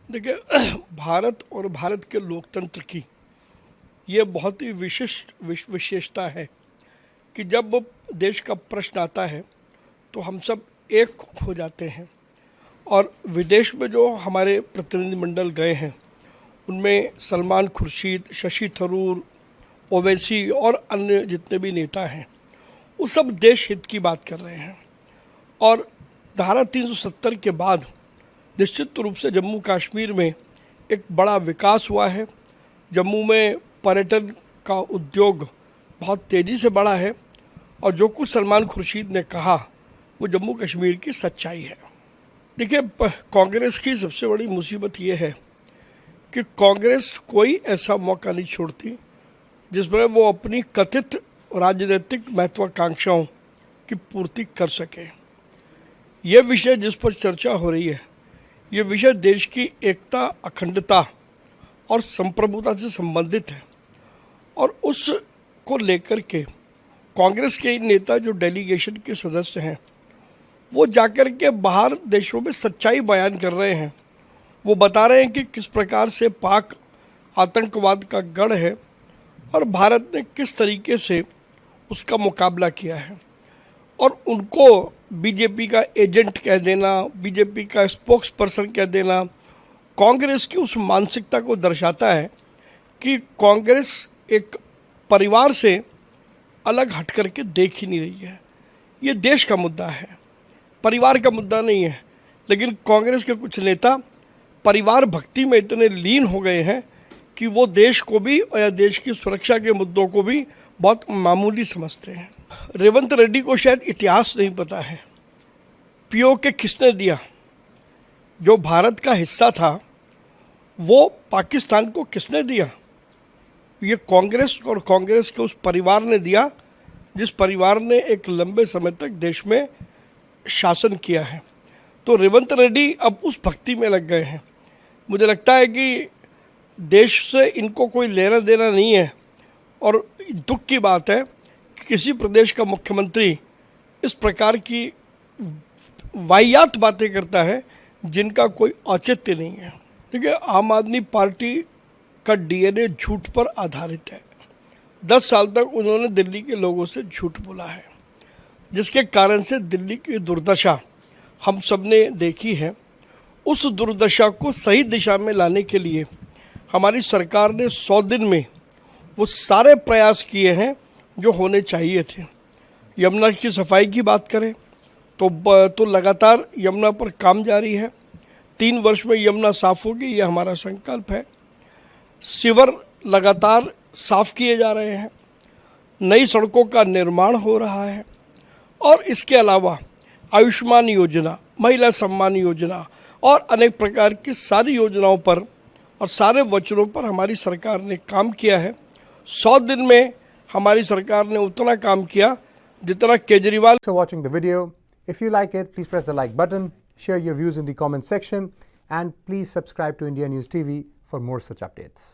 देखिए भारत और भारत के लोकतंत्र की ये बहुत ही विशिष्ट विशेषता है कि जब देश का प्रश्न आता है तो हम सब एक हो जाते हैं। और विदेश में जो हमारे प्रतिनिधिमंडल गए हैं उनमें सलमान खुर्शीद, शशि थरूर, ओवैसी और अन्य जितने भी नेता हैं वो सब देश हित की बात कर रहे हैं। और धारा 370 के बाद निश्चित रूप से जम्मू कश्मीर में एक बड़ा विकास हुआ है। जम्मू में पर्यटन का उद्योग बहुत तेज़ी से बढ़ा है और जो कुछ सलमान खुर्शीद ने कहा वो जम्मू कश्मीर की सच्चाई है। देखिए कांग्रेस की सबसे बड़ी मुसीबत ये है कि कांग्रेस कोई ऐसा मौका नहीं छोड़ती जिसमें वो अपनी कथित राजनीतिक महत्वाकांक्षाओं की पूर्ति कर सके। ये विषय जिस पर चर्चा हो रही है ये विषय देश की एकता, अखंडता और संप्रभुता से संबंधित है। और उसको लेकर के कांग्रेस के नेता जो डेलीगेशन के सदस्य हैं वो जाकर के बाहर देशों में सच्चाई बयान कर रहे हैं। वो बता रहे हैं कि किस प्रकार से पाक आतंकवाद का गढ़ है और भारत ने किस तरीके से उसका मुकाबला किया है। और उनको बीजेपी का एजेंट कह देना, बीजेपी का स्पोक्स पर्सन कह देना कांग्रेस की उस मानसिकता को दर्शाता है कि कांग्रेस एक परिवार से अलग हट करके देख ही नहीं रही है। ये देश का मुद्दा है, परिवार का मुद्दा नहीं है। लेकिन कांग्रेस के कुछ नेता परिवार भक्ति में इतने लीन हो गए हैं कि वो देश को भी या देश की सुरक्षा के मुद्दों को भी बहुत मामूली समझते हैं। रेवंत रेड्डी को शायद इतिहास नहीं पता है। पीओके किसने दिया? जो भारत का हिस्सा था वो पाकिस्तान को किसने दिया? ये कांग्रेस और कांग्रेस के उस परिवार ने दिया जिस परिवार ने एक लंबे समय तक देश में शासन किया है। तो रेवंत रेड्डी अब उस भक्ति में लग गए हैं। मुझे लगता है कि देश से इनको कोई लेना देना नहीं है। और दुख की बात है कि किसी प्रदेश का मुख्यमंत्री इस प्रकार की वाहियात बातें करता है जिनका कोई औचित्य नहीं है। देखिए आम आदमी पार्टी का डीएनए झूठ पर आधारित है। 10 साल तक उन्होंने दिल्ली के लोगों से झूठ बोला है जिसके कारण से दिल्ली की दुर्दशा हम सब ने देखी है। उस दुर्दशा को सही दिशा में लाने के लिए हमारी सरकार ने 100 दिन में वो सारे प्रयास किए हैं जो होने चाहिए थे। यमुना की सफाई की बात करें तो लगातार यमुना पर काम जारी है। 3 वर्ष में यमुना साफ होगी, ये हमारा संकल्प है। सीवर लगातार साफ किए जा रहे हैं, नई सड़कों का निर्माण हो रहा है। और इसके अलावा आयुष्मान योजना, महिला सम्मान योजना और अनेक प्रकार की सारी योजनाओं पर और सारे वचनों पर हमारी सरकार ने काम किया है। 100 दिन में हमारी सरकार ने उतना काम किया जितना Kejriwal. So watching the video, if you like it, please press the like button, share your views in the comment section, and please subscribe to India News TV for more such updates.